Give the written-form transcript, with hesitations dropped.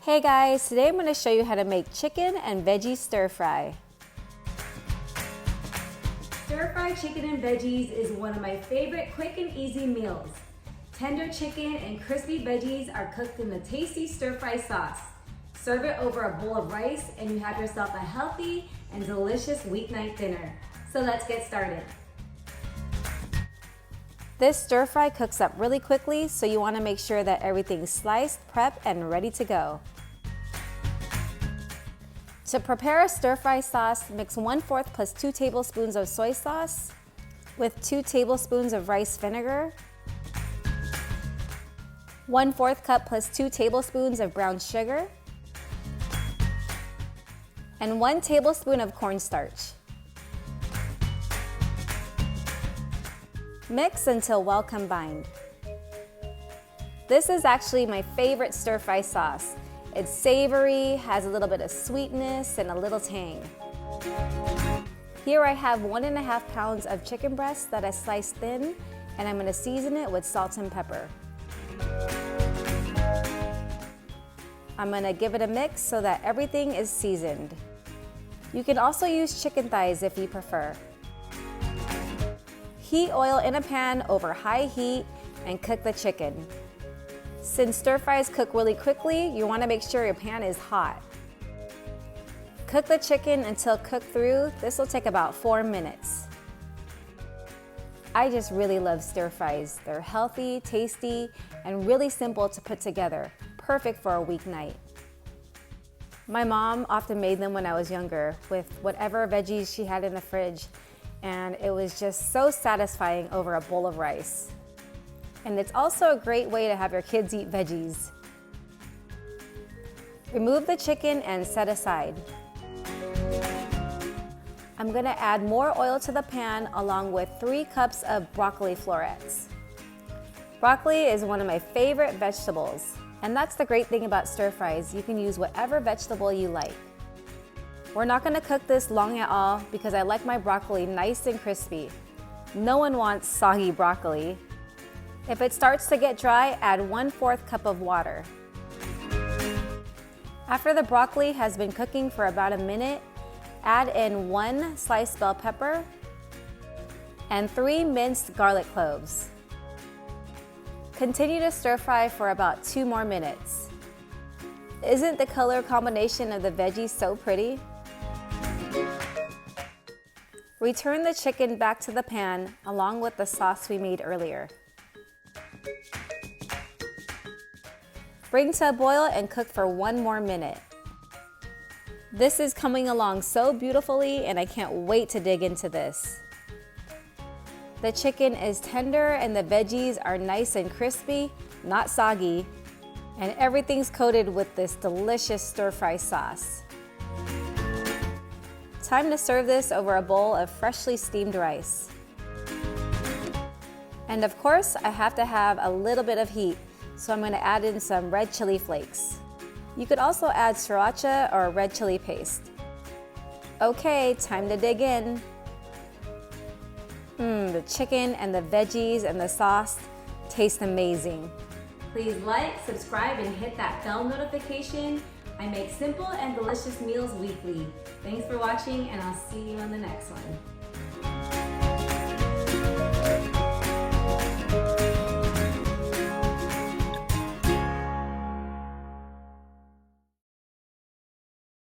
Hey guys, today I'm going to show you how to make chicken and veggie stir fry. Stir fry chicken and veggies is one of my favorite quick and easy meals. Tender chicken and crispy veggies are cooked in the tasty stir fry sauce. Serve it over a bowl of rice and you have yourself a healthy and delicious weeknight dinner. So let's get started. This stir fry cooks up really quickly, so you want to make sure that everything's sliced, prepped, and ready to go. To prepare a stir fry sauce, mix 1/4 plus 2 tablespoons of soy sauce with 2 tablespoons of rice vinegar, 1/4 cup plus 2 tablespoons of brown sugar, and 1 tablespoon of cornstarch. Mix until well combined. This is actually my favorite stir fry sauce. It's savory, has a little bit of sweetness, and a little tang. Here I have 1.5 pounds of chicken breast that I sliced thin, and I'm going to season it with salt and pepper. I'm going to give it a mix so that everything is seasoned. You can also use chicken thighs if you prefer. Heat oil in a pan over high heat and cook the chicken. Since stir fries cook really quickly, you want to make sure your pan is hot. Cook the chicken until cooked through. This will take about 4 minutes. I just really love stir fries. They're healthy, tasty, and really simple to put together. Perfect for a weeknight. My mom often made them when I was younger with whatever veggies she had in the fridge, and it was just so satisfying over a bowl of rice. And it's also a great way to have your kids eat veggies. Remove the chicken and set aside. I'm going to add more oil to the pan along with 3 cups of broccoli florets. Broccoli is one of my favorite vegetables, and that's the great thing about stir fries. You can use whatever vegetable you like. We're not going to cook this long at all because I like my broccoli nice and crispy. No one wants soggy broccoli. If it starts to get dry, add 1/4 cup of water. After the broccoli has been cooking for about a minute, add in 1 sliced bell pepper and 3 minced garlic cloves. Continue to stir fry for about 2 more minutes. Isn't the color combination of the veggies so pretty? Return the chicken back to the pan along with the sauce we made earlier. Bring to a boil and cook for 1 more minute. This is coming along so beautifully, and I can't wait to dig into this. The chicken is tender and the veggies are nice and crispy, not soggy, and everything's coated with this delicious stir-fry sauce. Time to serve this over a bowl of freshly steamed rice. And of course, I have to have a little bit of heat, so I'm going to add in some red chili flakes. You could also add sriracha or red chili paste. Okay, time to dig in. The chicken and the veggies and the sauce taste amazing. Please like, subscribe, and hit that bell notification. I make simple and delicious meals weekly. Thanks for watching, and I'll see you on the next one.